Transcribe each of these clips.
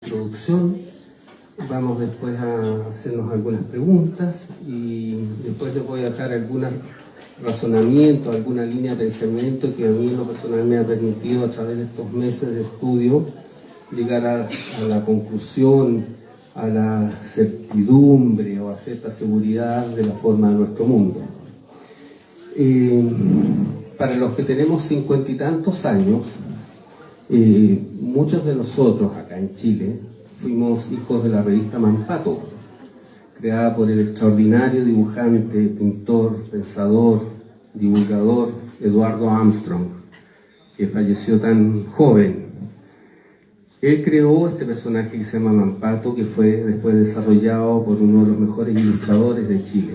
introducción. Vamos después a hacernos algunas preguntas y después les voy a dejar algunos razonamientos, alguna línea de pensamiento que a mí en lo personal me ha permitido a través de estos meses de estudio llegar a la conclusión, a la certidumbre o a cierta seguridad de la forma de nuestro mundo. Para los que tenemos 50 y tantos años, muchos de nosotros acá en Chile fuimos hijos de la revista Mampato, creada por el extraordinario dibujante, pintor, pensador, divulgador Eduardo Armstrong, que falleció tan joven. Él creó este personaje que se llama Mampato, que fue después desarrollado por uno de los mejores ilustradores de Chile,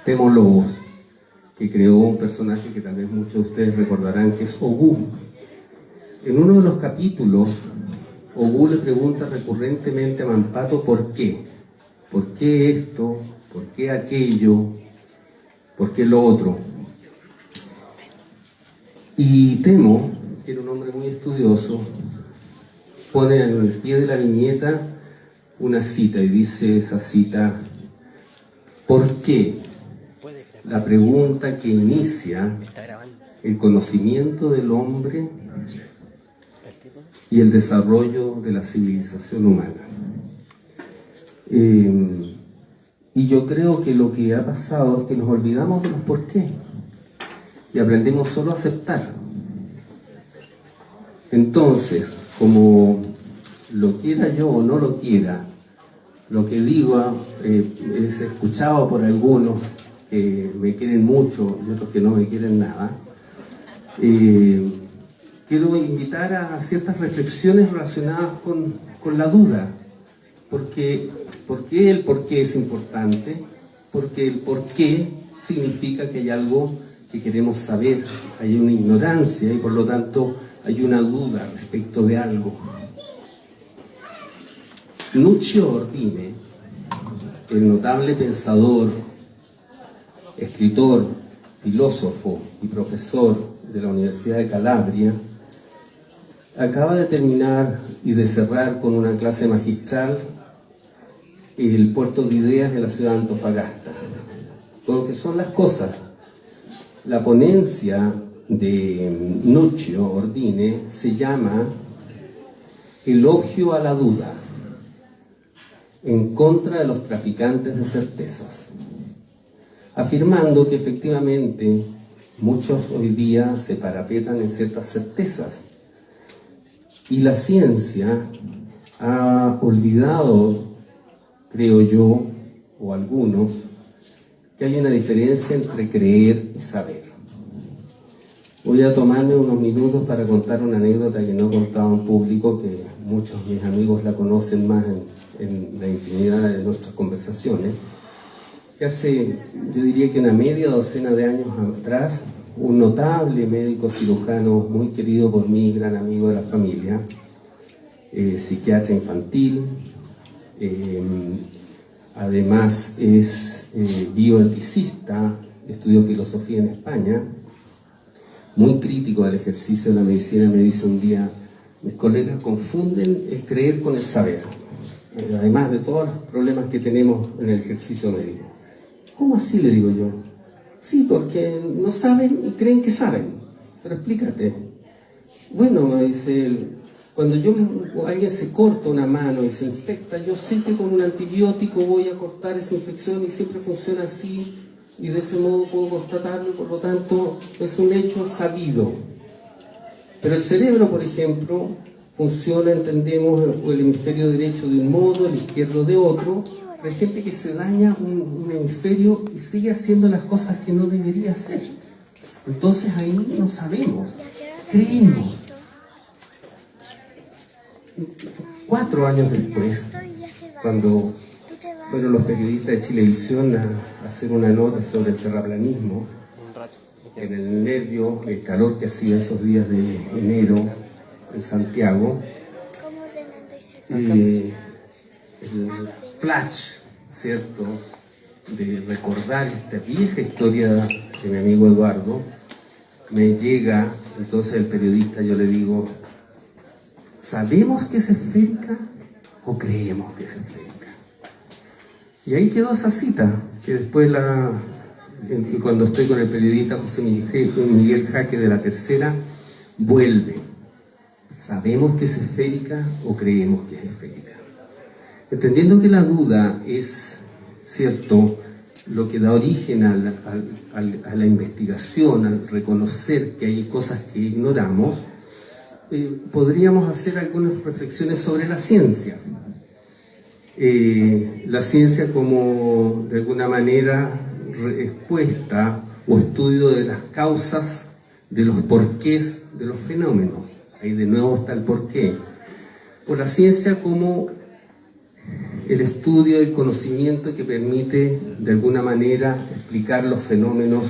Temo Lobos, que creó un personaje que tal vez muchos de ustedes recordarán, que es Ogú. En uno de los capítulos, Ogú le pregunta recurrentemente a Mampato por qué. ¿Por qué esto? ¿Por qué aquello? ¿Por qué lo otro? Y Temo, que era un hombre muy estudioso, pone en el pie de la viñeta una cita y dice esa cita: ¿por qué? La pregunta que inicia el conocimiento del hombre y el desarrollo de la civilización humana. Y yo creo que lo que ha pasado es que nos olvidamos de los por qué y aprendemos solo a aceptar. Entonces, como lo quiera yo o no lo quiera, lo que digo es escuchado por algunos que me quieren mucho y otros que no me quieren nada. Quiero invitar a ciertas reflexiones relacionadas con la duda. ¿Por qué el por qué es importante? Porque el por qué significa que hay algo que queremos saber, hay una ignorancia y por lo tanto hay una duda respecto de algo. Nuccio Ordine, el notable pensador, escritor, filósofo y profesor de la Universidad de Calabria, acaba de terminar y de cerrar con una clase magistral el puerto de ideas de la ciudad de Antofagasta. Con lo que son las cosas, la ponencia de Nuccio Ordine se llama Elogio a la duda, en contra de los traficantes de certezas, afirmando que efectivamente muchos hoy día se parapetan en ciertas certezas y la ciencia ha olvidado, creo yo, o algunos, que hay una diferencia entre creer y saber. Voy a tomarme unos minutos para contar una anécdota que no he contado en público, que muchos de mis amigos la conocen más en la intimidad de nuestras conversaciones. Que hace, yo diría que una media docena de años atrás, un notable médico cirujano muy querido por mí, gran amigo de la familia, psiquiatra infantil, además es bioeticista, estudió filosofía en España, muy crítico del ejercicio de la medicina, me dice un día: mis colegas confunden el creer con el saber, además de todos los problemas que tenemos en el ejercicio médico. ¿Cómo así?, le digo yo. Sí, porque no saben y creen que saben. Pero explícate. Bueno, me dice él, cuando alguien se corta una mano y se infecta, yo sé que con un antibiótico voy a cortar esa infección y siempre funciona así y de ese modo puedo constatarlo y por lo tanto es un hecho sabido. Pero el cerebro, por ejemplo, funciona, entendemos, el hemisferio derecho de un modo, el izquierdo de otro. Hay gente que se daña un hemisferio y sigue haciendo las cosas que no debería hacer. Entonces ahí no sabemos, creemos. 4 años después, cuando fueron los periodistas de Chilevisión a hacer una nota sobre el terraplanismo, en el nervio, el calor que hacía esos días de enero en Santiago, el flash, ¿cierto?, de recordar esta vieja historia de mi amigo Eduardo, me llega. Entonces el periodista, yo le digo: ¿sabemos que es esférica? o creemos que es esférica? Y ahí quedó esa cita, que después cuando estoy con el periodista José Miguel Jaque de La Tercera, vuelve. ¿Sabemos que es esférica o creemos que es esférica? Entendiendo que la duda es, cierto, lo que da origen a la investigación, al reconocer que hay cosas que ignoramos, podríamos hacer algunas reflexiones sobre la ciencia. La ciencia como, de alguna manera, respuesta o estudio de las causas, de los porqués de los fenómenos. Ahí de nuevo está el porqué. O la ciencia como el estudio, el conocimiento que permite, de alguna manera, explicar los fenómenos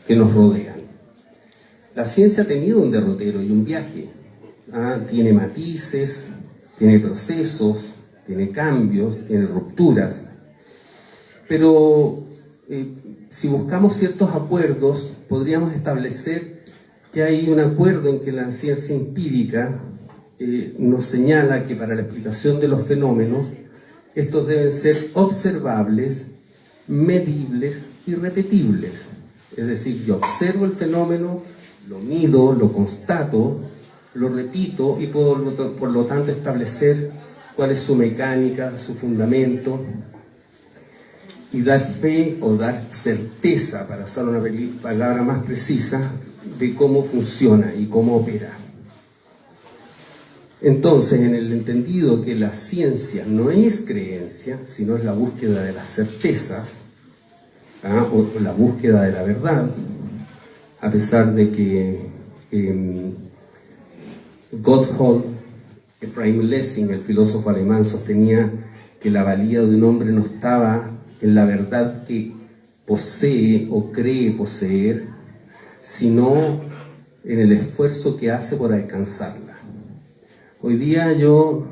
que nos rodean. La ciencia ha tenido un derrotero y un viaje. Tiene matices, tiene procesos, tiene cambios, tiene rupturas. Pero si buscamos ciertos acuerdos, podríamos establecer que hay un acuerdo en que la ciencia empírica nos señala que para la explicación de los fenómenos, estos deben ser observables, medibles y repetibles. Es decir, yo observo el fenómeno, lo mido, lo constato, lo repito y puedo por lo tanto establecer cuál es su mecánica, su fundamento, y dar fe o dar certeza, para usar una palabra más precisa, de cómo funciona y cómo opera. Entonces, en el entendido que la ciencia no es creencia, sino es la búsqueda de las certezas, o la búsqueda de la verdad, a pesar de que Gotthold Ephraim Lessing, el filósofo alemán, sostenía que la valía de un hombre no estaba en la verdad que posee o cree poseer, sino en el esfuerzo que hace por alcanzarla. Hoy día yo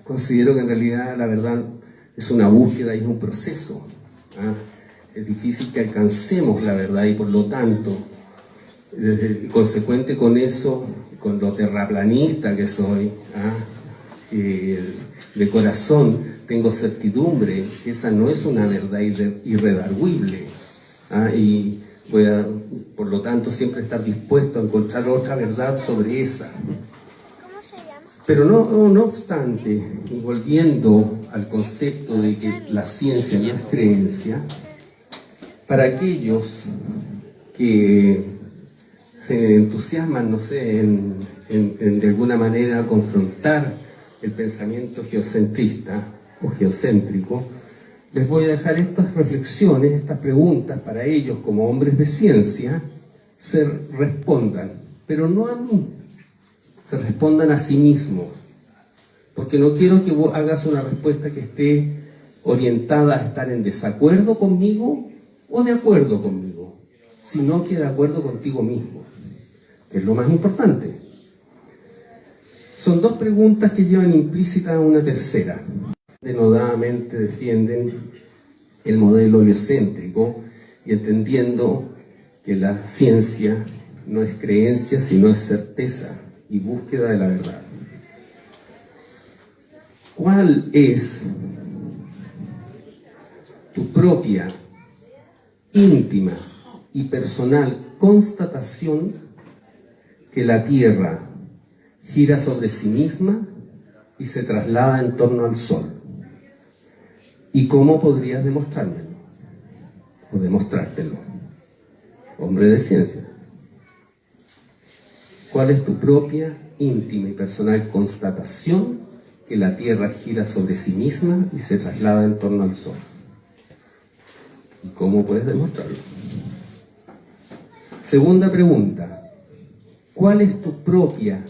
considero que en realidad la verdad es una búsqueda y es un proceso. Es difícil que alcancemos la verdad y por lo tanto, consecuente con eso, con lo terraplanista que soy, de corazón tengo certidumbre que esa no es una verdad irredarguible, y voy a, por lo tanto, siempre estar dispuesto a encontrar otra verdad sobre esa. Pero no obstante, y volviendo al concepto de que la ciencia no es creencia, para aquellos que se entusiasman, no sé, en de alguna manera confrontar el pensamiento geocentrista o geocéntrico, les voy a dejar estas reflexiones, estas preguntas para ellos como hombres de ciencia, se respondan, pero no a mí, se respondan a sí mismos, porque no quiero que vos hagas una respuesta que esté orientada a estar en desacuerdo conmigo o de acuerdo conmigo, sino que de acuerdo contigo mismo, que es lo más importante. Son dos preguntas que llevan implícita una tercera. Denodadamente defienden el modelo heliocéntrico y entendiendo que la ciencia no es creencia, sino es certeza y búsqueda de la verdad. ¿Cuál es tu propia, íntima y personal constatación que la Tierra gira sobre sí misma y se traslada en torno al Sol? ¿Y cómo podrías demostrármelo? O demostrártelo, hombre de ciencia. ¿Cuál es tu propia, íntima y personal constatación que la Tierra gira sobre sí misma y se traslada en torno al Sol? ¿Y cómo puedes demostrarlo? Segunda pregunta. ¿Cuál es tu propia,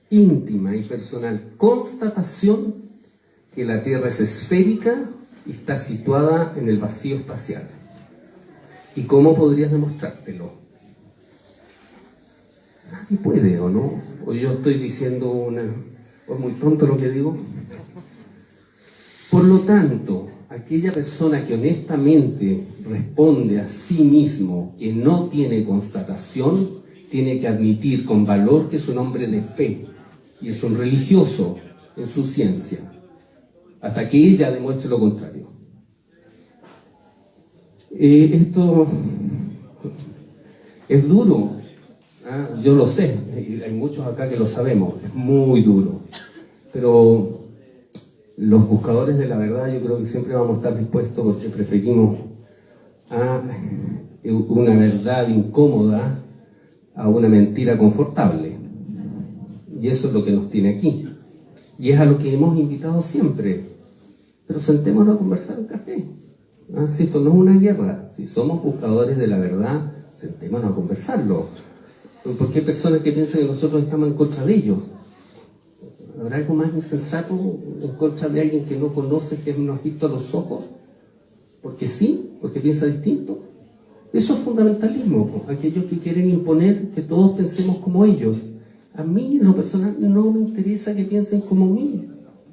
íntima y personal constatación que la Tierra es esférica y está situada en el vacío espacial? ¿Y cómo podrías demostrártelo? Nadie puede, ¿o no? ¿O yo estoy diciendo o es muy tonto lo que digo? Por lo tanto, aquella persona que honestamente responde a sí mismo que no tiene constatación, tiene que admitir con valor que es un hombre de fe y es un religioso en su ciencia. hasta que ella demuestre lo contrario. Esto es duro, ¿ah? Yo lo sé, hay muchos acá que lo sabemos, es muy duro, pero los buscadores de la verdad yo creo que siempre vamos a estar dispuestos, porque preferimos una verdad incómoda a una mentira confortable, y eso es lo que nos tiene aquí, y es a lo que hemos invitado siempre. Pero sentémonos a conversar un café. Si esto no es una guerra, si somos buscadores de la verdad, sentémonos a conversarlo. Porque hay personas que piensan que nosotros estamos en contra de ellos. ¿Habrá algo más insensato en contra de alguien que no conoce, que no has visto a los ojos? Porque sí, porque piensa distinto. Eso es fundamentalismo, aquellos que quieren imponer que todos pensemos como ellos. A mí, en lo personal, no me interesa que piensen como mí,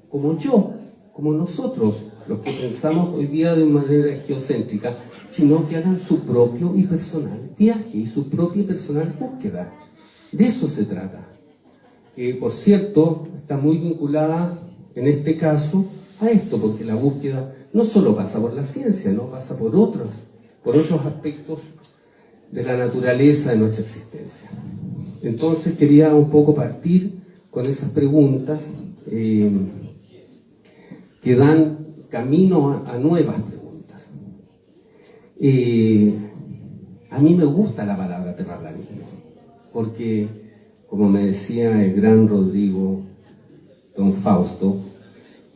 como yo, como nosotros, los que pensamos hoy día de manera geocéntrica, sino que hagan su propio y personal viaje y su propia y personal búsqueda. De eso se trata. Que, por cierto, está muy vinculada, en este caso, a esto, porque la búsqueda no solo pasa por la ciencia, no pasa por otros aspectos de la naturaleza de nuestra existencia. Entonces quería un poco partir con esas preguntas que dan camino a nuevas preguntas. A mí me gusta la palabra terraplanismo, porque, como me decía el gran Rodrigo Don Fausto,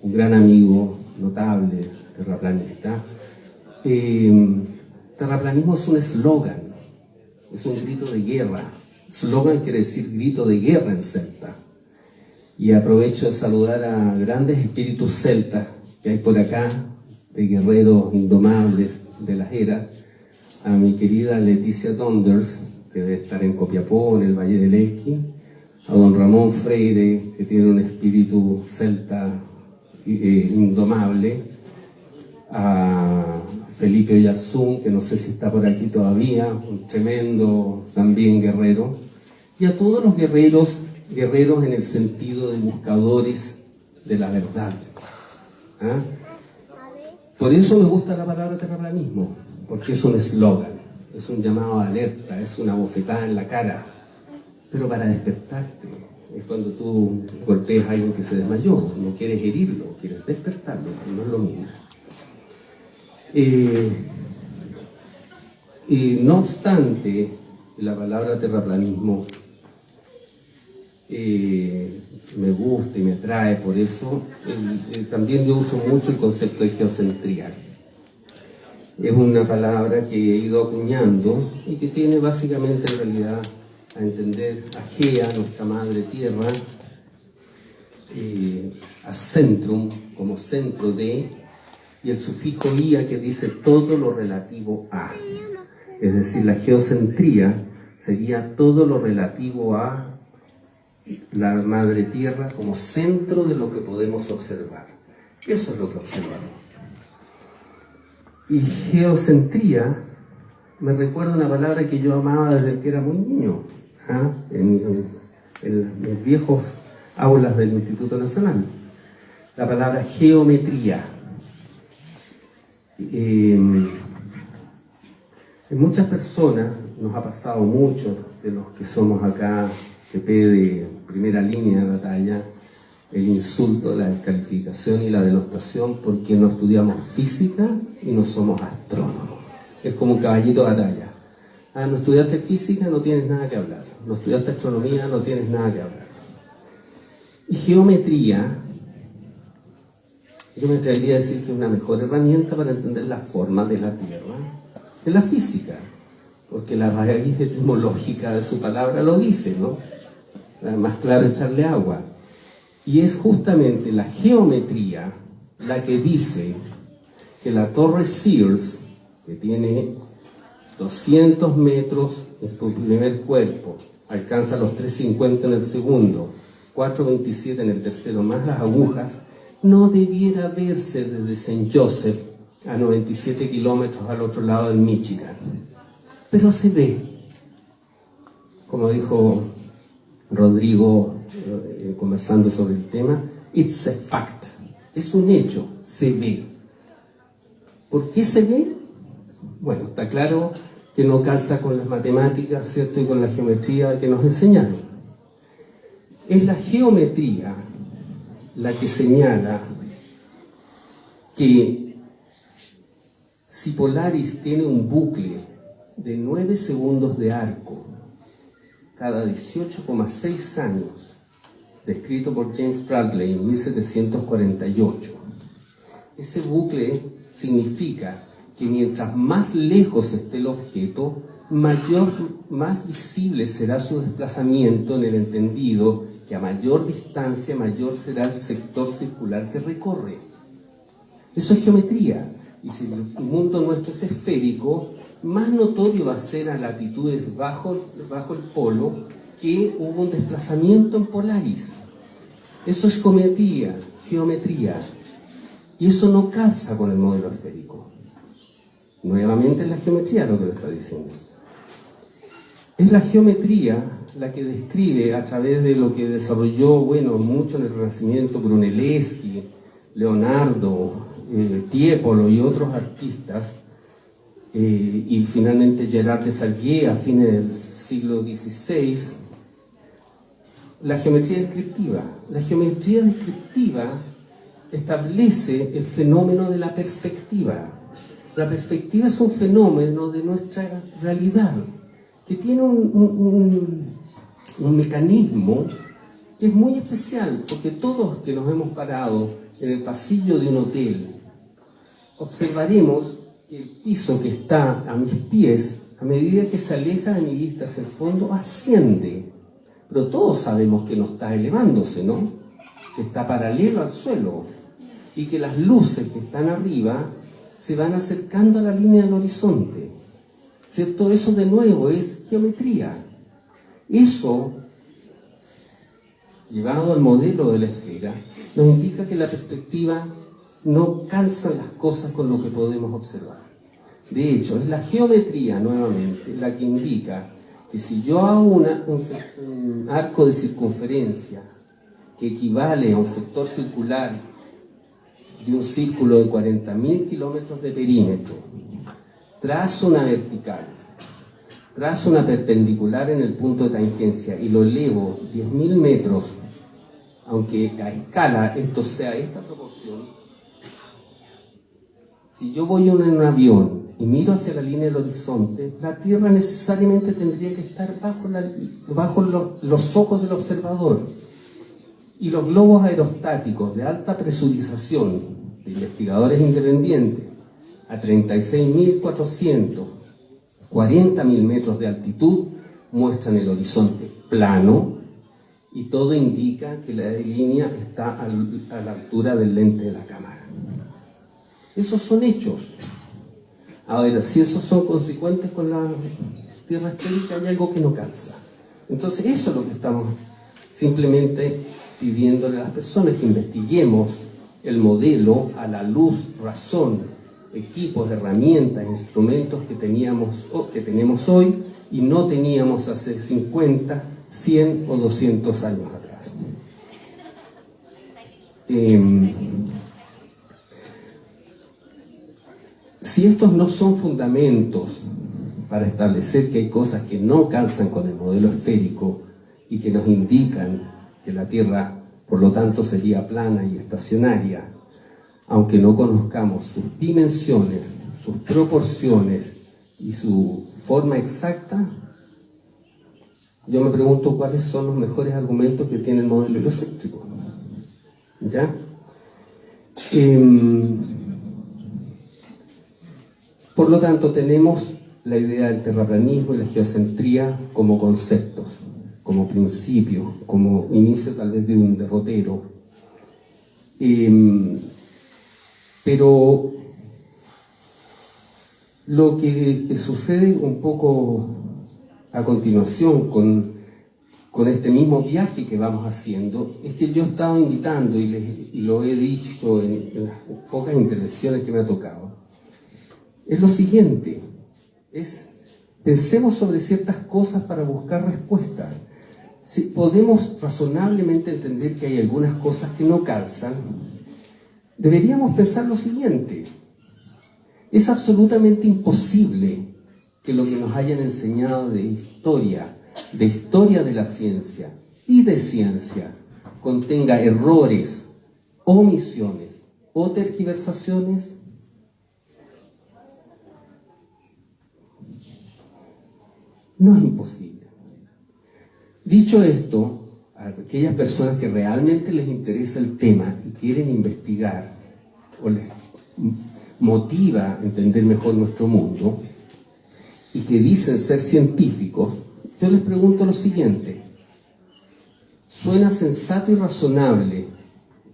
un gran amigo notable terraplanista, terraplanismo es un eslogan, es un grito de guerra. Slogan quiere decir grito de guerra en celta. Y aprovecho de saludar a grandes espíritus celtas que hay por acá, de guerreros indomables de las eras, a mi querida Leticia Donders, que debe estar en Copiapó, en el Valle del Elqui, a don Ramón Freire, que tiene un espíritu celta indomable, a Felipe Oyarzún, que no sé si está por aquí todavía, un tremendo también guerrero, y a todos los guerreros en el sentido de buscadores de la verdad. Por eso me gusta la palabra terraplanismo, porque es un eslogan, es un llamado a alerta, es una bofetada en la cara, pero para despertarte. Es cuando tú golpeas a alguien que se desmayó, no quieres herirlo, quieres despertarlo, no es lo mismo. No obstante, la palabra terraplanismo me gusta y me atrae, por eso también yo uso mucho el concepto de geocentría. Es una palabra que he ido acuñando y que tiene básicamente en realidad a entender a Gea, nuestra madre tierra, a centrum como centro de, y el sufijo ia que dice todo lo relativo a. Es decir, la geocentría sería todo lo relativo a la madre tierra como centro de lo que podemos observar. Eso es lo que observamos. Y geocentría me recuerda una palabra que yo amaba desde que era muy niño, en mis viejos aulas del Instituto Nacional. La palabra geometría. En muchas personas nos ha pasado, mucho de los que somos acá TP de primera línea de batalla, el insulto, la descalificación y la denostación porque no estudiamos física y no somos astrónomos. Es como un caballito de batalla. No estudiaste física, no tienes nada que hablar. No estudiaste astronomía, no tienes nada que hablar. Y geometría, yo me atrevería a decir que es una mejor herramienta para entender la forma de la Tierra que la física, porque la raíz etimológica de su palabra lo dice, ¿no? Más claro, echarle agua. Y es justamente la geometría la que dice que la torre Sears, que tiene 200 metros en su primer cuerpo, alcanza los 350 en el segundo, 427 en el tercero, más las agujas, no debiera verse desde St. Joseph a 97 kilómetros al otro lado del Michigan. Pero se ve, como dijo Rodrigo conversando sobre el tema, it's a fact. es un hecho, se ve. ¿Por qué se ve? Bueno, está claro que no calza con las matemáticas, ¿cierto? Y con la geometría que nos enseñaron. Es la geometría la que señala que si Polaris tiene un bucle de 9 segundos de arco cada 18,6 años, descrito por James Bradley en 1748, ese bucle significa que mientras más lejos esté el objeto, más visible será su desplazamiento, en el entendido que a mayor distancia, mayor será el sector circular que recorre. Eso es geometría. Y si el mundo nuestro es esférico, más notorio va a ser a latitudes bajo el polo que hubo un desplazamiento en Polaris. Eso es geometría. Y eso no calza con el modelo esférico. Nuevamente es la geometría lo que lo está diciendo. Es la geometría la que describe a través de lo que desarrolló, mucho en el Renacimiento, Brunelleschi, Leonardo, Tiepolo y otros artistas, y finalmente Gerard de Salguier a fines del siglo XVI, la geometría descriptiva. La geometría descriptiva establece el fenómeno de la perspectiva. La perspectiva es un fenómeno de nuestra realidad que tiene un mecanismo que es muy especial, porque todos que nos hemos parado en el pasillo de un hotel observaremos que el piso que está a mis pies, a medida que se aleja de mi vista hacia el fondo, asciende. Pero todos sabemos que no está elevándose, ¿no? Que está paralelo al suelo y que las luces que están arriba se van acercando a la línea del horizonte, ¿cierto? Eso de nuevo es geometría. Eso, llevado al modelo de la esfera, nos indica que la perspectiva no calza las cosas con lo que podemos observar. De hecho, es la geometría, nuevamente, la que indica que si yo hago un arco de circunferencia que equivale a un sector circular de un círculo de 40.000 kilómetros de perímetro, trazo una vertical, trazo una perpendicular en el punto de tangencia y lo elevo 10.000 metros, aunque a escala esto sea esta proporción, si yo voy en un avión y miro hacia la línea del horizonte, la Tierra necesariamente tendría que estar bajo los ojos del observador. Y los globos aerostáticos de alta presurización de investigadores independientes a 36.400, 40.000 metros de altitud muestran el horizonte plano y todo indica que la línea está a la altura del lente de la cámara. Esos son hechos. Ahora, si esos son consecuentes con la Tierra esférica, hay algo que no calza. Entonces, eso es lo que estamos simplemente pidiéndole a las personas, que investiguemos el modelo a la luz, razón, equipos, herramientas, instrumentos que tenemos hoy y no teníamos hace 50, 100 o 200 años atrás. Si estos no son fundamentos para establecer que hay cosas que no calzan con el modelo esférico y que nos indican que la Tierra, por lo tanto, sería plana y estacionaria, aunque no conozcamos sus dimensiones, sus proporciones y su forma exacta, yo me pregunto cuáles son los mejores argumentos que tiene el modelo heliocéntrico. ¿Ya? Por lo tanto, tenemos la idea del terraplanismo y la geocentría como conceptos, como principio, como inicio tal vez de un derrotero. Pero lo que sucede un poco a continuación con este mismo viaje que vamos haciendo es que yo he estado invitando y lo he dicho en las pocas intervenciones que me ha tocado. Es lo siguiente, pensemos sobre ciertas cosas para buscar respuestas. Si podemos razonablemente entender que hay algunas cosas que no calzan, deberíamos pensar lo siguiente: es absolutamente imposible que lo que nos hayan enseñado de historia de la ciencia y de ciencia, contenga errores, omisiones o tergiversaciones. No es imposible. Dicho esto, a aquellas personas que realmente les interesa el tema y quieren investigar o les motiva a entender mejor nuestro mundo y que dicen ser científicos, yo les pregunto lo siguiente: ¿suena sensato y razonable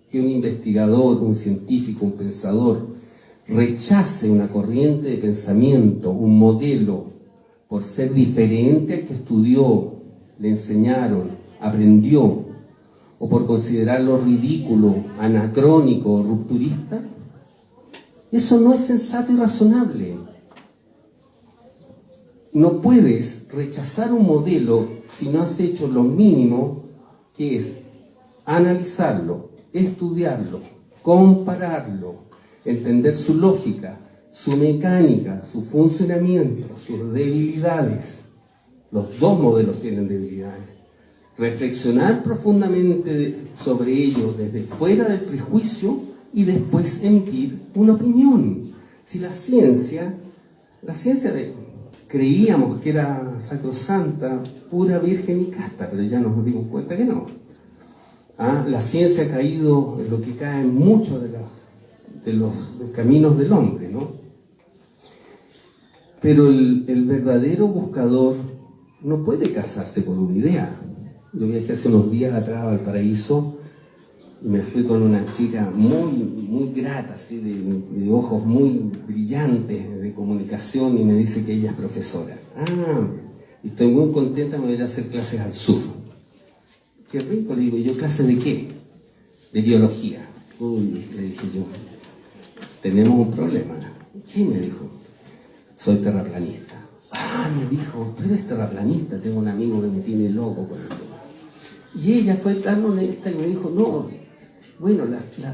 que un investigador, un científico, un pensador rechace una corriente de pensamiento, un modelo, por ser diferente al que estudió, le enseñaron, aprendió, o por considerarlo ridículo, anacrónico o rupturista? Eso no es sensato y razonable. No puedes rechazar un modelo si no has hecho lo mínimo, que es analizarlo, estudiarlo, compararlo, entender su lógica, su mecánica, su funcionamiento, sus debilidades. Los dos modelos tienen debilidades. Reflexionar profundamente sobre ello desde fuera del prejuicio y después emitir una opinión. Si la ciencia creíamos que era sacrosanta, pura, virgen y casta, pero ya nos dimos cuenta que no. La ciencia ha caído en lo que caen muchos de los caminos del hombre, ¿no? Pero el verdadero buscador no puede casarse con una idea. Yo viajé hace unos días atrás a Valparaíso y me fui con una chica muy grata, así de ojos muy brillantes, de comunicación, y me dice que ella es profesora. Y estoy muy contenta, me voy a ir a hacer clases al sur. Qué rico, le digo, ¿yo clase de qué? De biología. Uy, le dije yo, tenemos un problema. ¿Qué? Me dijo, soy terraplanista. Me dijo, tú eres terraplanista, tengo un amigo que me tiene loco con el tema. Y ella fue tan honesta y me dijo, no, bueno,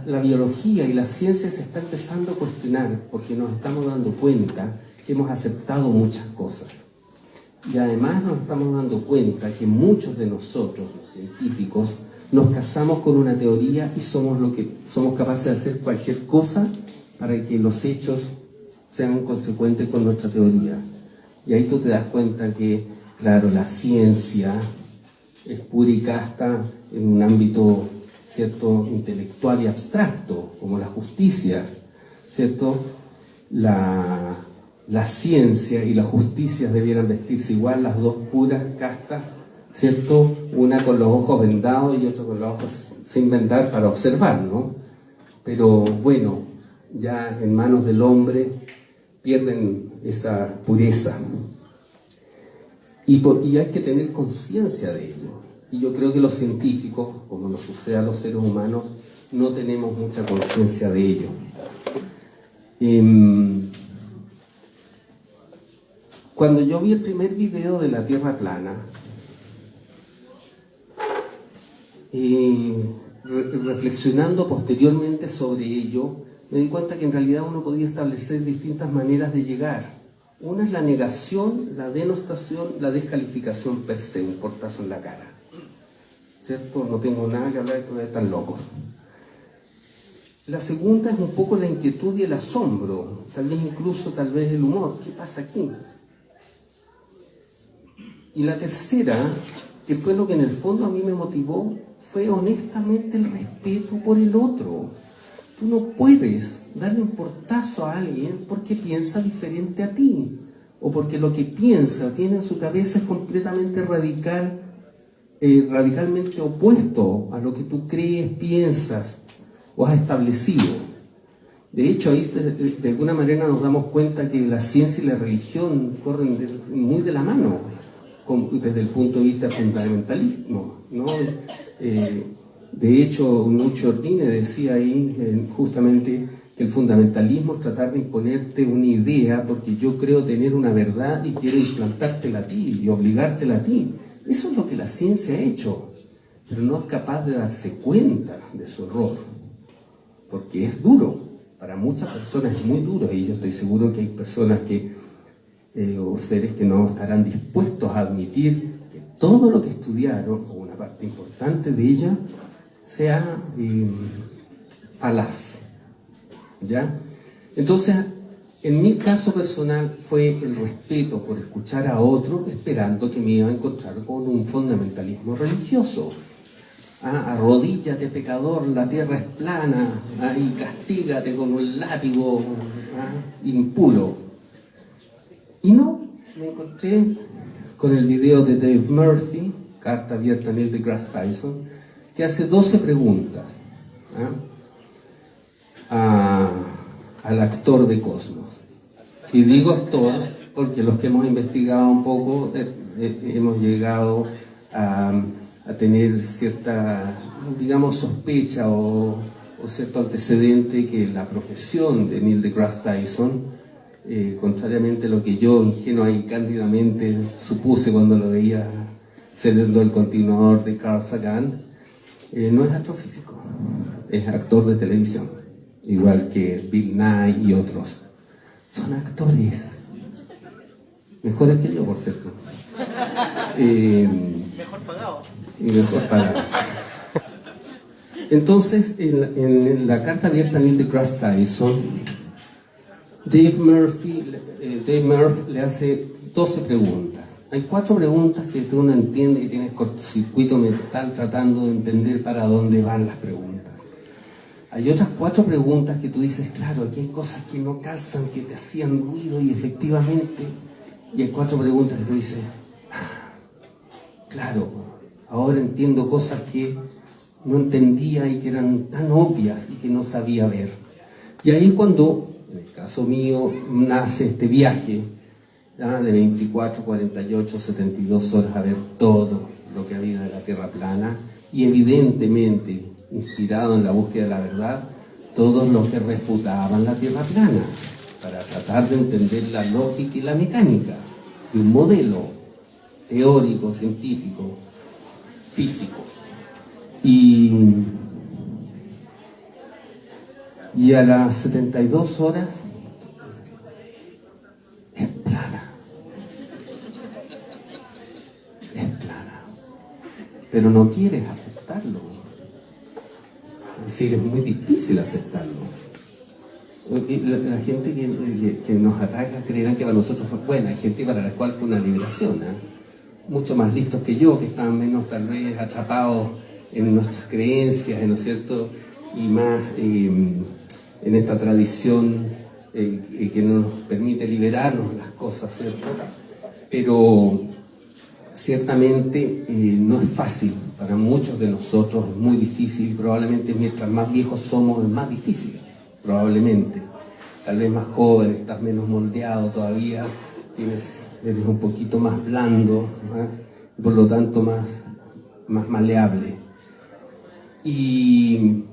la biología y la ciencia se está empezando a cuestionar porque nos estamos dando cuenta que hemos aceptado muchas cosas. Y además nos estamos dando cuenta que muchos de nosotros, los científicos, nos casamos con una teoría y somos capaces de hacer cualquier cosa para que los hechos sean consecuentes con nuestra teoría. Y ahí tú te das cuenta que, claro, la ciencia es pura y casta en un ámbito, ¿cierto?, intelectual y abstracto, como la justicia, ¿cierto? La ciencia y la justicia debieran vestirse igual, las dos puras castas, ¿cierto? Una con los ojos vendados y otra con los ojos sin vendar para observar, ¿no? Pero bueno, ya en manos del hombre pierden esa pureza. Y hay que tener conciencia de ello. Y yo creo que los científicos, como nos sucede a los seres humanos, no tenemos mucha conciencia de ello. Cuando yo vi el primer video de la Tierra plana, reflexionando posteriormente sobre ello, me di cuenta que en realidad uno podía establecer distintas maneras de llegar. Una es la negación, la denostación, la descalificación per se, un portazo en la cara. ¿Cierto? No tengo nada que hablar de ustedes están locos. La segunda es un poco la inquietud y el asombro, tal vez el humor. ¿Qué pasa aquí? Y la tercera, que fue lo que en el fondo a mí me motivó, fue honestamente el respeto por el otro. Tú no puedes darle un portazo a alguien porque piensa diferente a ti, o porque lo que piensa, tiene en su cabeza es completamente radicalmente opuesto a lo que tú crees, piensas o has establecido. De hecho, ahí de alguna manera nos damos cuenta que la ciencia y la religión corren muy de la mano, desde el punto de vista fundamentalismo, ¿no? De hecho, Nuccio Ordine decía ahí justamente que el fundamentalismo es tratar de imponerte una idea porque yo creo tener una verdad y quiero implantártela a ti y obligártela a ti. Eso es lo que la ciencia ha hecho, pero no es capaz de darse cuenta de su error. porque es duro, para muchas personas es muy duro, y yo estoy seguro que hay personas o seres que no estarán dispuestos a admitir que todo lo que estudiaron, o una parte importante de ella, sea falaz, ¿ya? Entonces, en mi caso personal fue el respeto por escuchar a otro, esperando que me iba a encontrar con un fundamentalismo religioso. Arrodíllate, pecador, la tierra es plana, y castígate con un látigo impuro. Y no, me encontré con el video de Dave Murphy, Carta abierta a Neil deGrasse Tyson, que hace 12 preguntas al actor de Cosmos. Y digo actor porque los que hemos investigado un poco hemos llegado a tener cierta, digamos, sospecha o cierto antecedente que la profesión de Neil deGrasse Tyson, contrariamente a lo que yo ingenua y cándidamente supuse cuando lo veía cediendo el continuador de Carl Sagan, no es astrofísico, es actor de televisión, igual que Bill Nye y otros. Son actores, mejores que yo, por cierto. Mejor pagado. Y mejor pagado. Entonces, en la carta abierta a Neil deGrasse Tyson, Dave Murphy le hace 12 preguntas. Hay 4 preguntas que tú no entiendes y tienes cortocircuito mental tratando de entender para dónde van las preguntas. Hay otras 4 preguntas que tú dices, claro, aquí hay cosas que no calzan, que te hacían ruido y efectivamente. Y hay 4 preguntas que tú dices, claro, ahora entiendo cosas que no entendía y que eran tan obvias y que no sabía ver. Y ahí cuando, en el caso mío, nace este viaje de 24, 48, 72 horas a ver todo lo que había de la Tierra plana, y evidentemente, inspirado en la búsqueda de la verdad, todos los que refutaban la Tierra plana, para tratar de entender la lógica y la mecánica de un modelo teórico, científico, físico. Y a las 72 horas es plana. Es plana. Pero no quieres aceptarlo. Es decir, es muy difícil aceptarlo. La gente que nos ataca creerán que para nosotros fue buena. Hay gente para la cual fue una liberación, mucho más listos que yo, que estaban menos tal vez atrapados en nuestras creencias, ¿no es cierto? Y más en esta tradición que no nos permite liberarnos las cosas, ¿cierto? Pero ciertamente no es fácil para muchos de nosotros, es muy difícil. Probablemente mientras más viejos somos es más difícil, probablemente. Tal vez más joven, estás menos moldeado todavía, eres un poquito más blando, por lo tanto más maleable. Y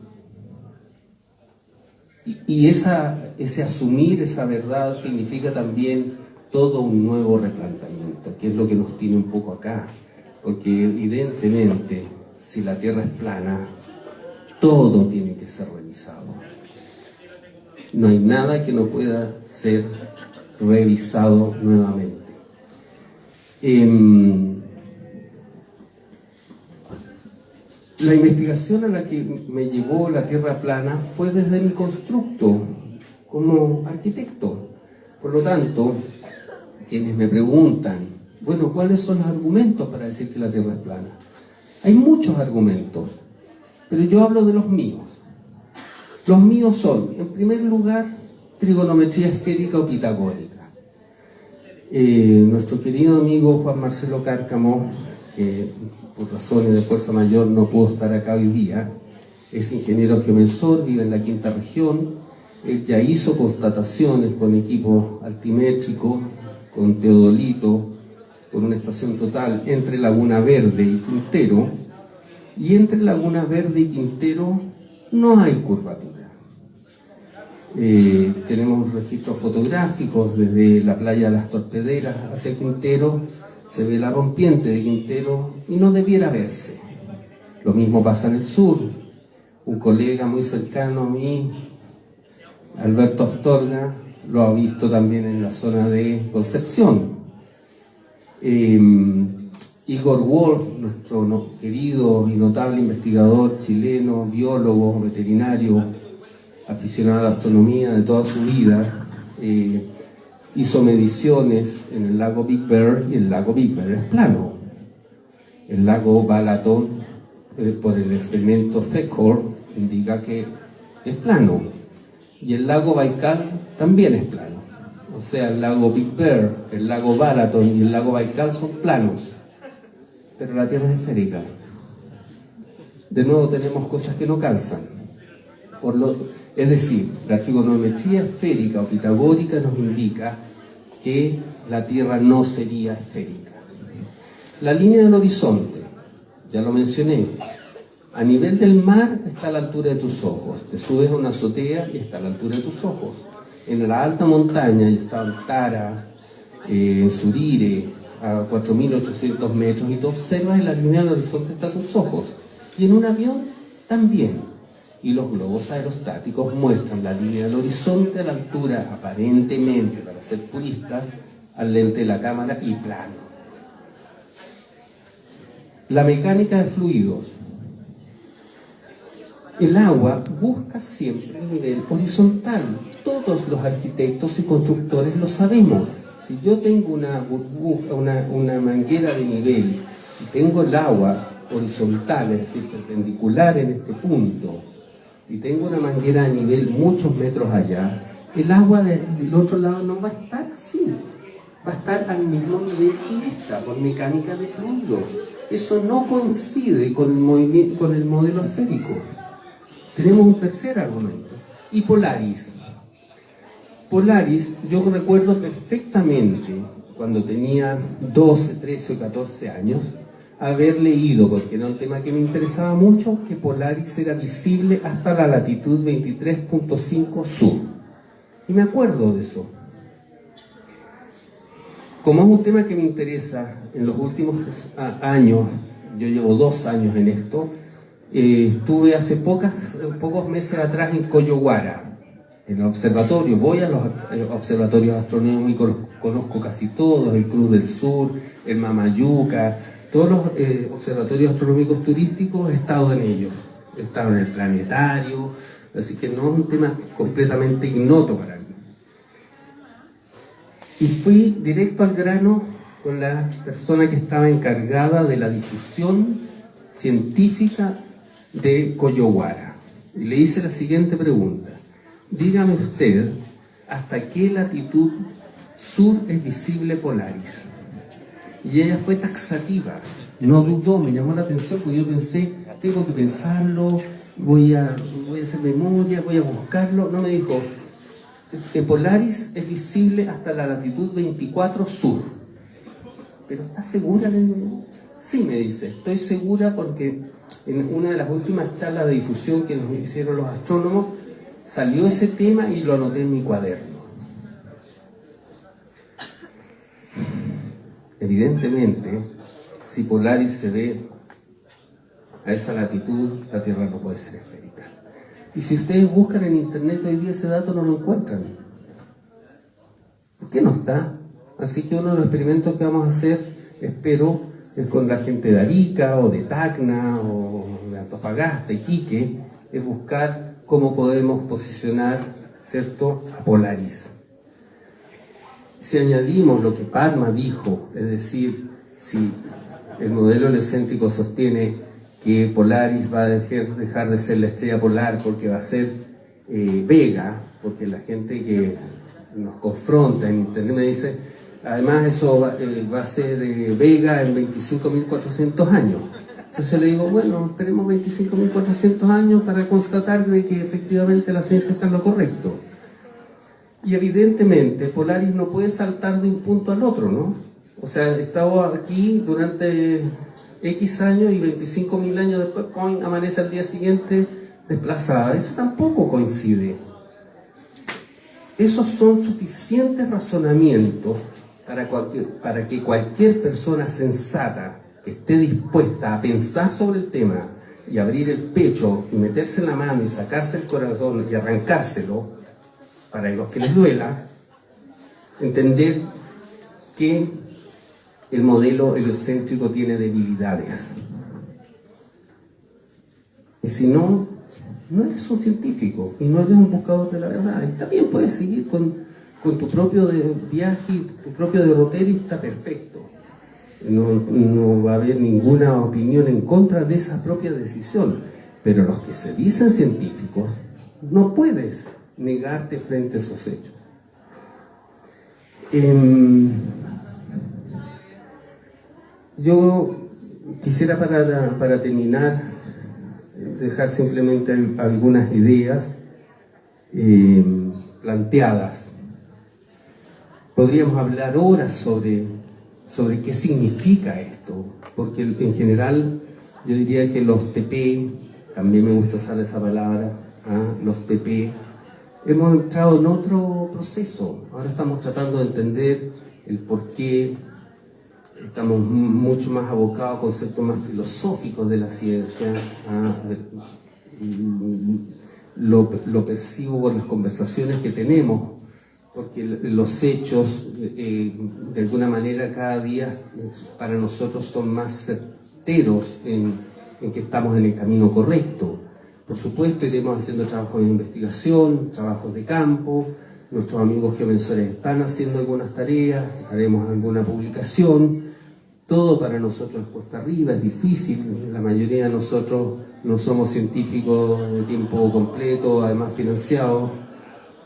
ese asumir esa verdad significa también todo un nuevo replanteamiento, que es lo que nos tiene un poco acá, porque evidentemente si la Tierra es plana, todo tiene que ser revisado. No hay nada que no pueda ser revisado nuevamente. La investigación a la que me llevó la Tierra plana fue desde mi constructo como arquitecto. Por lo tanto, quienes me preguntan, bueno, ¿cuáles son los argumentos para decir que la Tierra es plana? Hay muchos argumentos, pero yo hablo de los míos. Los míos son, en primer lugar, trigonometría esférica o pitagórica. Nuestro querido amigo Juan Marcelo Cárcamo, que por razones de fuerza mayor no pudo estar acá hoy día, es ingeniero geomensor, vive en la quinta región. Él ya hizo constataciones con equipo altimétrico, con teodolito, con una estación total entre Laguna Verde y Quintero, y entre Laguna Verde y Quintero no hay curvatura. Tenemos registros fotográficos desde la playa de las Torpederas hacia Quintero, se ve la rompiente de Quintero y no debiera verse. Lo mismo pasa en el sur, un colega muy cercano a mí, Alberto Astorga, lo ha visto también en la zona de Concepción. Igor Wolf, nuestro querido y notable investigador chileno, biólogo, veterinario, aficionado a la astronomía de toda su vida, hizo mediciones en el lago Big Bear, y el lago Big Bear es plano. El lago Balaton, por el experimento FECOR, indica que es plano. Y el lago Baikal también es plano. O sea, el lago Big Bear, el lago Balaton y el lago Baikal son planos. Pero la Tierra es esférica. De nuevo tenemos cosas que no calzan. Es decir, la trigonometría esférica o pitagórica nos indica que la Tierra no sería esférica. La línea del horizonte, ya lo mencioné, a nivel del mar está a la altura de tus ojos. Te subes a una azotea y está a la altura de tus ojos. En la alta montaña, yo estaba en Tara, en Surire, a 4.800 metros, y tú observas en la línea del horizonte está a tus ojos. Y en un avión también. Y los globos aerostáticos muestran la línea del horizonte a la altura, aparentemente, para ser puristas, al lente de la cámara y plano. La mecánica de fluidos. El agua busca siempre el nivel horizontal. Todos los arquitectos y constructores lo sabemos. Si yo tengo una burbuja, una manguera de nivel, y tengo el agua horizontal, es decir, perpendicular en este punto, y tengo una manguera de nivel muchos metros allá, el agua del otro lado no va a estar así. Va a estar al mismo nivel que esta, por mecánica de fluidos. Eso no coincide con el modelo esférico. Tenemos un tercer argumento. Y Polaris. Polaris, yo recuerdo perfectamente, cuando tenía 12, 13 o 14 años, haber leído, porque era un tema que me interesaba mucho, que Polaris era visible hasta la latitud 23.5 sur. Y me acuerdo de eso. Como es un tema que me interesa en los últimos años, yo llevo 2 años en esto, estuve hace pocos meses atrás en Coyohuara, en el observatorio. Voy a los observatorios astronómicos, conozco casi todos, el Cruz del Sur, el Mamayuca, todos los observatorios astronómicos turísticos he estado en ellos. He estado en el planetario, así que no es un tema completamente ignoto para mí. Y fui directo al grano con la persona que estaba encargada de la difusión científica de Coyohuara. Y le hice la siguiente pregunta. Dígame usted, ¿hasta qué latitud sur es visible Polaris? Y ella fue taxativa, no dudó, me llamó la atención porque yo pensé, tengo que pensarlo, voy a hacer memoria, voy a buscarlo. No, me dijo, que Polaris es visible hasta la latitud 24 sur. ¿Pero estás segura? Le digo. Sí, me dice, estoy segura porque en una de las últimas charlas de difusión que nos hicieron los astrónomos, salió ese tema y lo anoté en mi cuaderno. Evidentemente, si Polaris se ve a esa latitud, la Tierra no puede ser esférica. Y si ustedes buscan en internet hoy día ese dato, no lo encuentran. ¿Por qué no está? Así que uno de los experimentos que vamos a hacer, espero, es con la gente de Arica o de Tacna o de Antofagasta, Iquique, es buscar cómo podemos posicionar, ¿cierto?, a Polaris. Si añadimos lo que Padma dijo, es decir, si el modelo heliocéntrico sostiene que Polaris va a dejar de ser la estrella polar porque va a ser Vega, porque la gente que nos confronta en internet me dice, además eso va a ser Vega en 25.400 años. Entonces le digo, bueno, esperemos 25.400 años para constatar de que efectivamente la ciencia está en lo correcto. Y evidentemente Polaris no puede saltar de un punto al otro, ¿no? O sea, he estado aquí durante X años y 25.000 años después, ¡pum!, amanece al día siguiente desplazada. Eso tampoco coincide. Esos son suficientes razonamientos para que cualquier persona sensata que esté dispuesta a pensar sobre el tema y abrir el pecho y meterse en la mano y sacarse el corazón y arrancárselo, para los que les duela, entender que el modelo heliocéntrico tiene debilidades. Y si no, no eres un científico y no eres un buscador de la verdad. Está bien, puedes seguir con tu propio viaje, tu propio derrotero, y está perfecto. No va a haber ninguna opinión en contra de esa propia decisión. Pero los que se dicen científicos, no puedes negarte frente a esos hechos. Yo quisiera para terminar dejar simplemente algunas ideas planteadas. Podríamos hablar horas sobre qué significa esto, porque en general yo diría que los TP, también me gusta usar esa palabra, los TP, hemos entrado en otro proceso. Ahora estamos tratando de entender el por qué, estamos mucho más abocados a conceptos más filosóficos de la ciencia. Lo percibo por las conversaciones que tenemos, porque los hechos, de alguna manera, cada día para nosotros son más certeros en que estamos en el camino correcto. Por supuesto, iremos haciendo trabajos de investigación, trabajos de campo. Nuestros amigos geomensores están haciendo algunas tareas, haremos alguna publicación. Todo para nosotros es cuesta arriba, es difícil. La mayoría de nosotros no somos científicos de tiempo completo, además financiados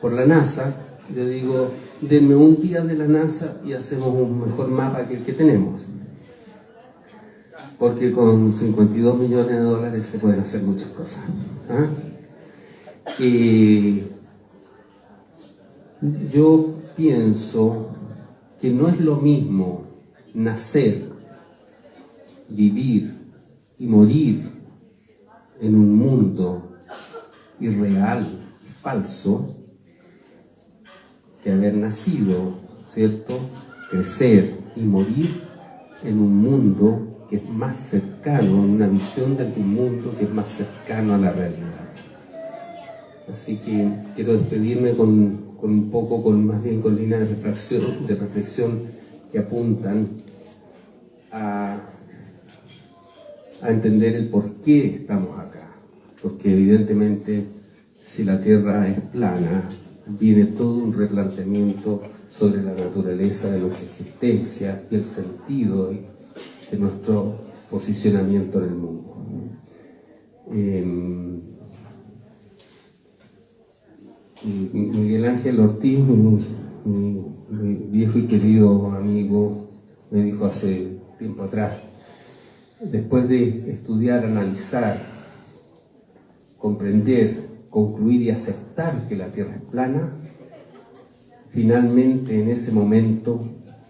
por la NASA. Yo digo, denme un día de la NASA y hacemos un mejor mapa que el que tenemos. Porque con 52 millones de dólares se pueden hacer muchas cosas. Yo pienso que no es lo mismo nacer, vivir y morir en un mundo irreal y falso, que haber nacido, ¿cierto?, crecer y morir en un mundo que es más cercano, en una visión de tu mundo que es más cercano a la realidad. Así que quiero despedirme más bien con líneas de reflexión que apuntan a entender el por qué estamos acá. Porque evidentemente, si la Tierra es plana, viene todo un replanteamiento sobre la naturaleza de nuestra existencia y el sentido de nuestro posicionamiento en el mundo. Miguel Ángel Ortiz, mi viejo y querido amigo, me dijo hace tiempo atrás, después de estudiar, analizar, comprender, concluir y aceptar que la Tierra es plana, finalmente en ese momento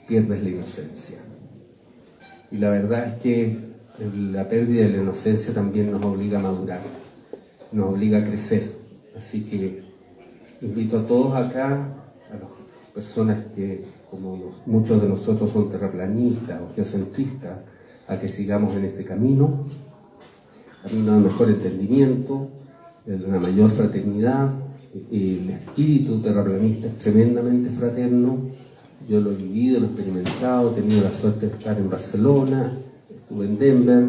pierdes la inocencia. Y la verdad es que la pérdida de la inocencia también nos obliga a madurar, nos obliga a crecer. Así que invito a todos acá, a las personas que, como muchos de nosotros, son terraplanistas o geocentristas, a que sigamos en este camino de un mejor entendimiento, de una mayor fraternidad. El espíritu terraplanista es tremendamente fraterno. Yo lo he vivido, lo he experimentado, he tenido la suerte de estar en Barcelona, estuve en Denver,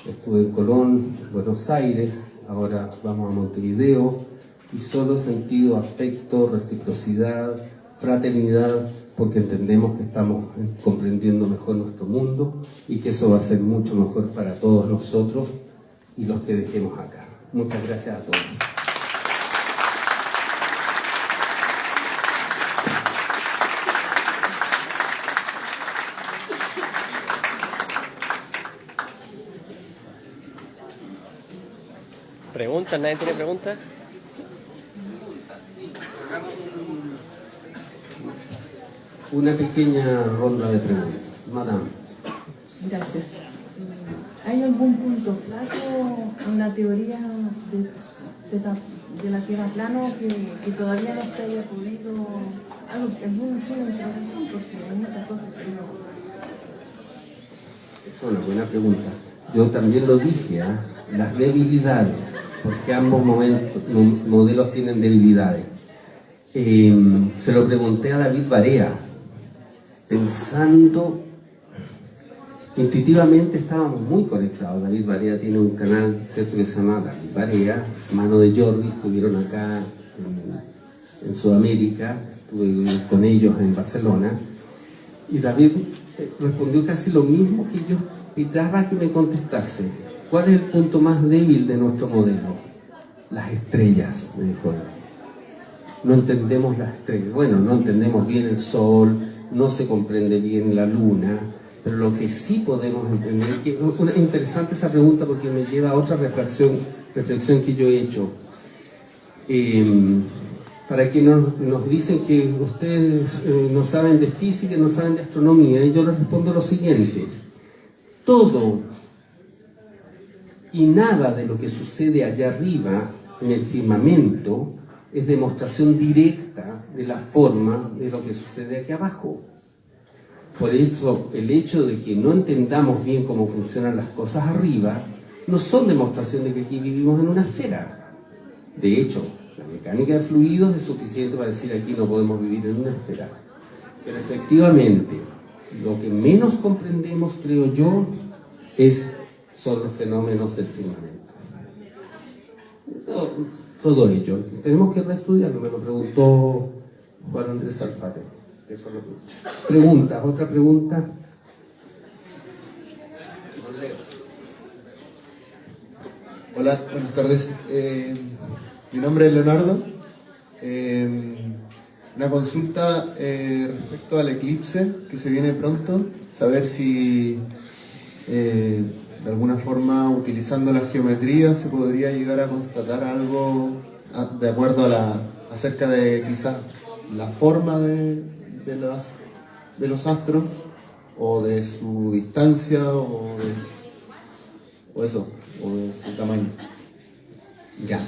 estuve en Colón, Buenos Aires, ahora vamos a Montevideo, y solo he sentido afecto, reciprocidad, fraternidad, porque entendemos que estamos comprendiendo mejor nuestro mundo y que eso va a ser mucho mejor para todos nosotros y los que dejemos acá. Muchas gracias a todos. ¿Preguntas? ¿Nadie tiene preguntas? Una pequeña ronda de preguntas. Madame. Gracias. ¿Hay algún punto flaco en la teoría de la Tierra plana que todavía no se haya podido, alguna intervención? Porque hay muchas cosas que no. Esa es una buena pregunta. Yo también lo dije, las debilidades, porque ambos modelos tienen debilidades. Se lo pregunté a David Barea, pensando, intuitivamente estábamos muy conectados. David Barea tiene un canal, ¿cierto?, que se llama David Barea, Mano de Jordi, estuvieron acá en Sudamérica, estuve con ellos en Barcelona, y David respondió casi lo mismo que yo esperaba que me contestase. ¿Cuál es el punto más débil de nuestro modelo? Las estrellas, me dijo él. No entendemos las estrellas. Bueno, no entendemos bien el Sol, no se comprende bien la Luna, pero lo que sí podemos entender, que es interesante esa pregunta porque me lleva a otra reflexión que yo he hecho. Para quienes nos dicen que ustedes no saben de física, no saben de astronomía, y yo les respondo lo siguiente: todo y nada de lo que sucede allá arriba en el firmamento es demostración directa de la forma de lo que sucede aquí abajo. Por eso el hecho de que no entendamos bien cómo funcionan las cosas arriba no son demostración de que aquí vivimos en una esfera. De hecho, la mecánica de fluidos es suficiente para decir aquí no podemos vivir en una esfera. Pero efectivamente, lo que menos comprendemos, creo yo, son los fenómenos del firmamento. Todo ello. Tenemos que reestudiarlo, me lo preguntó Juan Andrés Alfate. Pregunta, otra pregunta. Hola, buenas tardes. Mi nombre es Leonardo. Una consulta respecto al eclipse que se viene pronto. Saber si de alguna forma, utilizando la geometría, se podría llegar a constatar algo de acuerdo a acerca de quizás la forma de los astros, o de su distancia, o de su tamaño. Ya.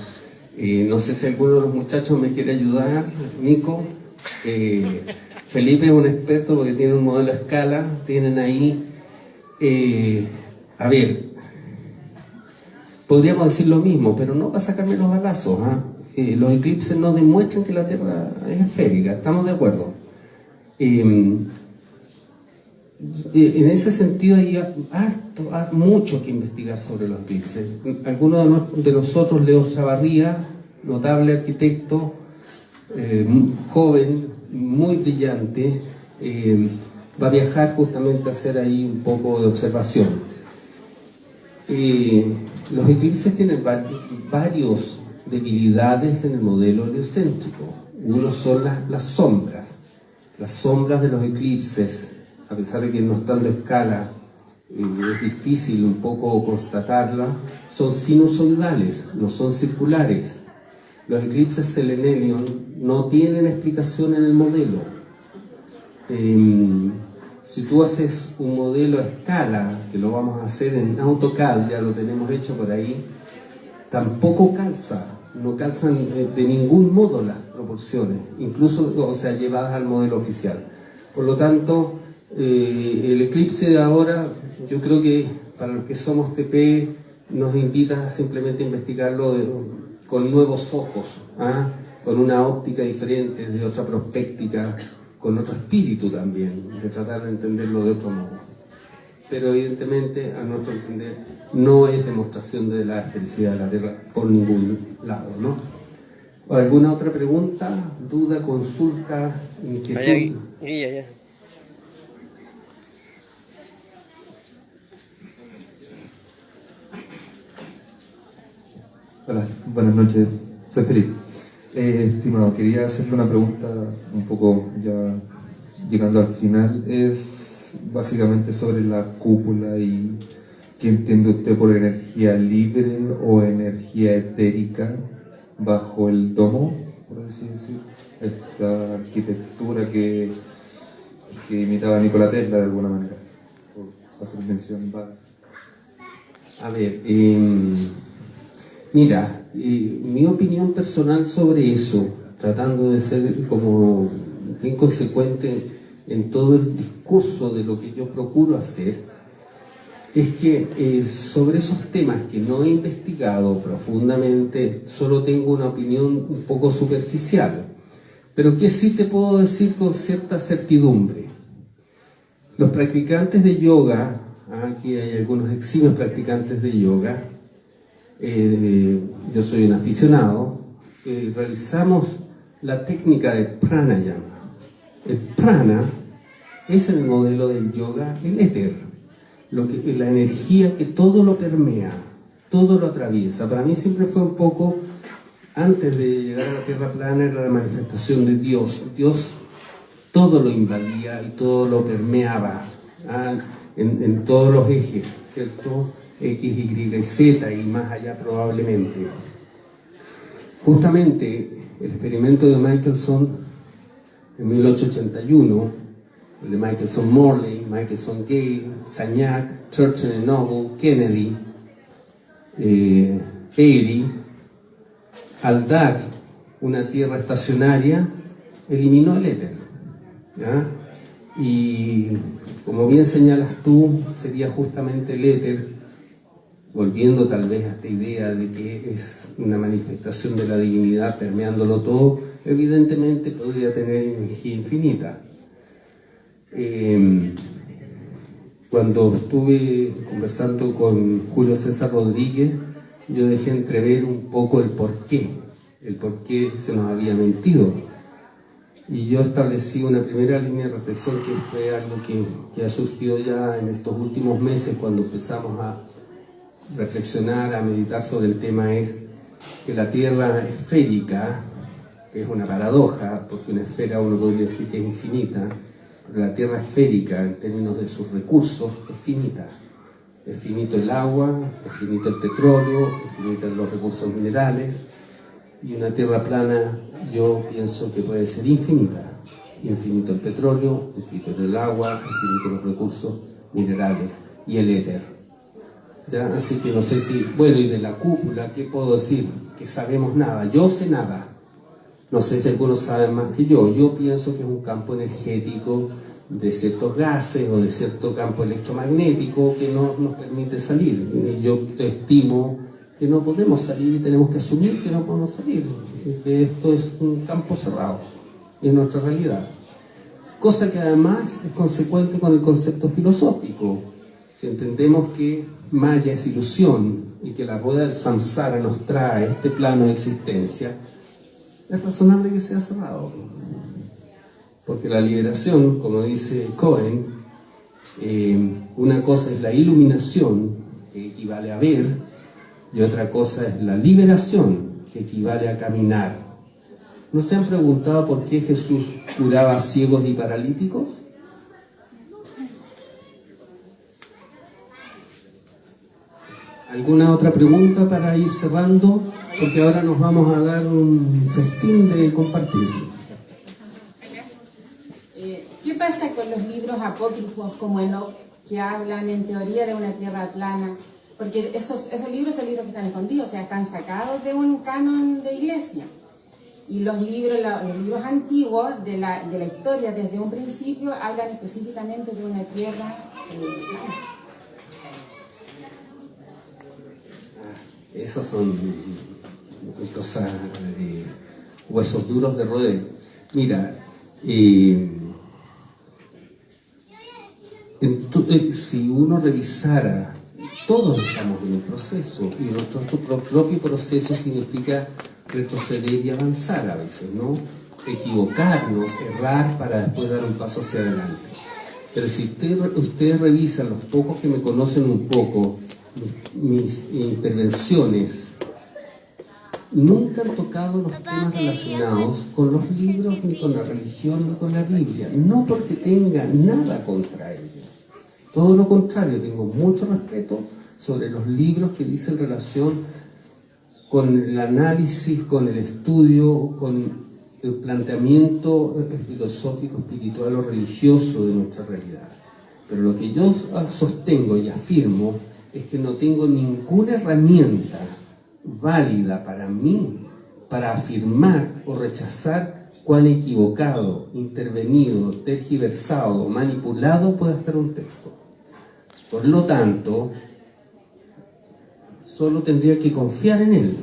No sé si alguno de los muchachos me quiere ayudar. Nico. Felipe es un experto porque tiene un modelo a escala. Tienen ahí. A ver, podríamos decir lo mismo, pero no para sacarme los balazos. Los eclipses no demuestran que la Tierra es esférica, estamos de acuerdo. En ese sentido hay mucho que investigar sobre los eclipses. Alguno de nosotros, Leo Chavarría, notable arquitecto, joven, muy brillante, va a viajar justamente a hacer ahí un poco de observación. Los eclipses tienen varias debilidades en el modelo heliocéntrico. Uno son las sombras. Las sombras de los eclipses, a pesar de que no están de escala, es difícil un poco constatarlas, son sinusoidales, no son circulares. Los eclipses Selenelion no tienen explicación en el modelo. Si tú haces un modelo a escala, que lo vamos a hacer en AutoCAD, ya lo tenemos hecho por ahí, tampoco no calzan de ningún modo las proporciones, incluso, llevadas al modelo oficial. Por lo tanto, el eclipse de ahora, yo creo que para los que somos TP, nos invita simplemente a investigarlo con nuevos ojos, con una óptica diferente, de otra prospéctica, con otro espíritu también, de tratar de entenderlo de otro modo. Pero evidentemente, a nuestro entender, no es demostración de la felicidad de la Tierra por ningún lado, ¿no? ¿Alguna otra pregunta, duda, consulta, inquietud? Ya. Hola, buenas noches, soy Felipe. Estimado, quería hacerle una pregunta un poco ya llegando al final. Es básicamente sobre la cúpula y qué entiende usted por energía libre o energía etérica bajo el domo, por así decir. Esta arquitectura que imitaba a Nikola Tesla de alguna manera, por hacer mención vaga. A ver, mira, mi opinión personal sobre eso, tratando de ser como bien consecuente en todo el discurso de lo que yo procuro hacer, es que sobre esos temas que no he investigado profundamente, solo tengo una opinión un poco superficial, pero que sí te puedo decir con cierta certidumbre. Los practicantes de yoga, aquí hay algunos eximios practicantes de yoga, yo soy un aficionado, realizamos la técnica de pranayama. El prana es en el modelo del yoga el éter, la energía que todo lo permea, todo lo atraviesa. Para mí siempre fue un poco, antes de llegar a la tierra plana, era la manifestación de Dios. Dios todo lo invadía y todo lo permeaba, en todos los ejes, ¿cierto? X, Y, Z y más allá probablemente. Justamente el experimento de Michelson en 1881, el de Michelson-Morley, Michelson-Gale, Sagnac, Churchill Noble, Kennedy, Airy, al dar una tierra estacionaria, eliminó el éter, ¿ya? Y como bien señalas tú, sería justamente el éter, volviendo tal vez a esta idea de que es una manifestación de la divinidad permeándolo todo, evidentemente podría tener energía infinita. Cuando estuve conversando con Julio César Rodríguez, yo dejé entrever un poco el por qué se nos había mentido. Y yo establecí una primera línea de reflexión que fue algo que ha surgido ya en estos últimos meses cuando empezamos a reflexionar, a meditar sobre el tema, es que la Tierra esférica, que es una paradoja, porque una esfera uno podría decir que es infinita, pero la Tierra esférica en términos de sus recursos es finita. Es finito el agua, es finito el petróleo, es finito los recursos minerales, y una Tierra plana yo pienso que puede ser infinita. Infinito el petróleo, infinito el agua, infinito los recursos minerales y el éter. ¿Ya? Así que no sé si, bueno, y de la cúpula, ¿qué puedo decir? Que sabemos nada, yo sé nada. No sé si algunos saben más que yo pienso que es un campo energético de ciertos gases o de cierto campo electromagnético que no nos permite salir. Y yo te estimo que no podemos salir y tenemos que asumir que no podemos salir, que esto es un campo cerrado en nuestra realidad. Cosa que además es consecuente con el concepto filosófico. Si entendemos que Maya es ilusión y que la rueda del samsara nos trae este plano de existencia, es razonable que sea cerrado. Porque la liberación, como dice Cohen, una cosa es la iluminación, que equivale a ver, y otra cosa es la liberación, que equivale a caminar. ¿No se han preguntado por qué Jesús curaba ciegos y paralíticos? ¿Alguna otra pregunta para ir cerrando? Porque ahora nos vamos a dar un festín de compartir. ¿Qué pasa con los libros apócrifos como Enoch, que hablan en teoría de una tierra plana? Porque esos libros son libros que están escondidos, o sea, están sacados de un canon de iglesia. Y los libros antiguos de la historia desde un principio hablan específicamente de una tierra plana. Esos son cosas, huesos duros de roer. Mira, si uno revisara, todos estamos en un proceso, y nuestro propio proceso significa retroceder y avanzar a veces, ¿no? Equivocarnos, errar para después dar un paso hacia adelante. Pero si ustedes revisan, los pocos que me conocen un poco, mis intervenciones nunca han tocado los temas relacionados con los libros, ni con la religión, ni con la Biblia. No porque tenga nada contra ellos. Todo lo contrario, tengo mucho respeto sobre los libros que dicen relación con el análisis, con el estudio, con el planteamiento filosófico, espiritual o religioso de nuestra realidad. Pero lo que yo sostengo y afirmo es que no tengo ninguna herramienta válida para mí para afirmar o rechazar cuán equivocado, intervenido, tergiversado, manipulado puede estar un texto. Por lo tanto, solo tendría que confiar en Él.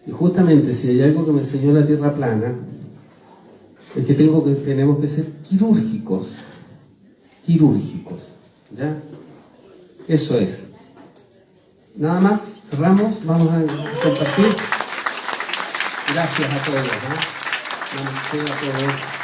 Y justamente si hay algo que me enseñó la Tierra plana, es que tenemos que ser quirúrgicos. ¿Ya? Eso es. Nada más, cerramos, vamos a compartir. Gracias a todos. Namaste a todos.